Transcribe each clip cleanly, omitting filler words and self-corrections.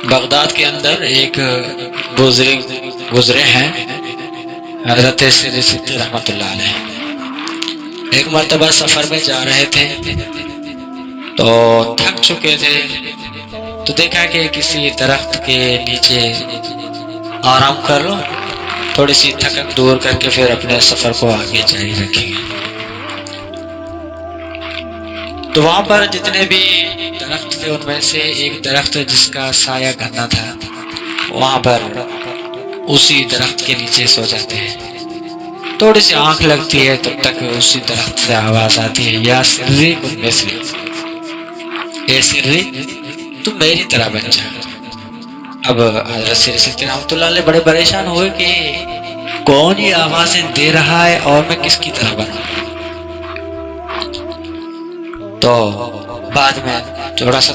Baghdad کے اندر ایک بزرگ گزرے ہیں، حضرت سیدی صدیق رحمۃ اللہ علیہ۔ ایک مرتبہ سفر میں جا رہے تھے تو تھک چکے تھے، تو دیکھا کہ کسی درخت کے نیچے آرام کر لو، تھوڑی سی تھکن دور کر کے پھر اپنے سفر کو آگے جاری رکھیں گے۔ تو وہاں پر جتنے بھی درخت تھے ان میں سے ایک درخت جس کا سایہ گھنا تھا، وہاں پر اسی درخت کے نیچے سو جاتے ہیں۔ تھوڑی سی آنکھ لگتی ہے تب تک اسی درخت سے آواز آتی ہے، یا سری کن مثلی، اے سری تم میری طرح بن جا۔ اب حضرت سیدی صدیق رحمۃ اللہ علیہ بڑے پریشان ہوئے کہ کون یہ آوازیں دے رہا ہے اور میں کس کی طرح بنوں۔ تو بعد میں تھوڑا سا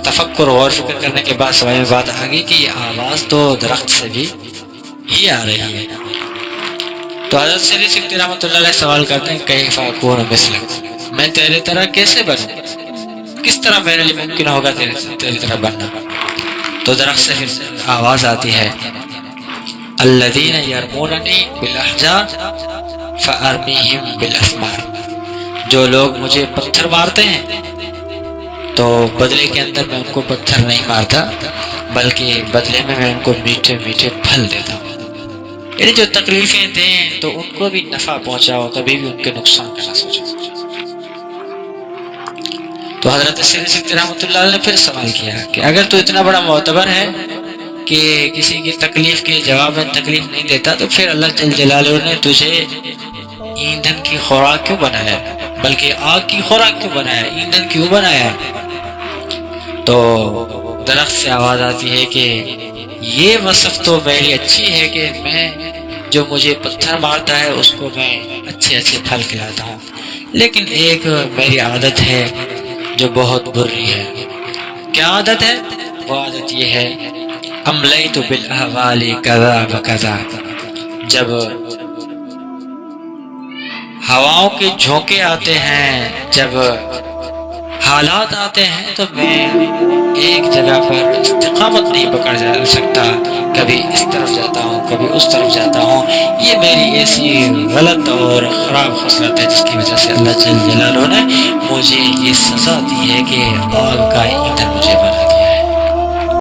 تفکر اور فکر کرنے کے بعد سمجھ میں بات آ گئی کہ یہ آواز تو درخت سے بھی ہی آ رہی ہے۔ تو حضرت سیدی صدیق رحمۃ اللہ علیہ سوال کرتے ہیں کیف اکون مثلک، میں تیرے طرح کیسے بنوں، کس طرح میرے لیے ممکن ہوگا تیری طرح بننا۔ تو درخت سے پھر آواز آتی ہے الذین یرموننی بالاحجار فارمیہم بالاسمار، جو لوگ مجھے پتھر مارتے ہیں تو بدلے کے اندر میں ان کو پتھر نہیں مارتا، بلکہ بدلے میں ان کو میٹھے میٹھے پھل دیتا ہوں۔ یعنی جو تکلیفیں دیں تو ان کو بھی نفع پہنچاؤ، کبھی بھی ان کے نقصان کا نہ سوچو۔ تو حضرت سیدی صدیق رحمۃ اللہ علیہ نے پھر سوال کیا کہ اگر تو اتنا بڑا معتبر ہے کہ کسی کی تکلیف کے جواب میں تکلیف نہیں دیتا، تو پھر اللہ جل جلالہ نے تجھے ایندھن کی خوراک کیوں بنایا، بلکہ آگ کی خوراک کیوں بنایا، ایندھن کیوں بنایا؟ تو درخت سے آواز آتی ہے کہ یہ وصف تو میری اچھی ہے کہ میں جو مجھے پتھر مارتا ہے اس کو میں اچھے اچھے پھل کھلاتا ہوں، لیکن ایک میری عادت ہے جو بہت بری ہے۔ کیا عادت ہے؟ وہ عادت یہ ہے املیت بالاحوال کذا وکذا، جب ہواؤں کے جھونکے آتے ہیں، جب حالات آتے ہیں تو میں ایک جگہ پر استقامت نہیں پکڑ سکتا، کبھی اس طرف جاتا ہوں کبھی اس طرف جاتا ہوں۔ یہ میری ایسی غلط اور خراب خصلت ہے جس کی وجہ سے اللہ جل جلالہ نے مجھے یہ سزا دی ہے کہ آگ کا ایندھن مجھے بنا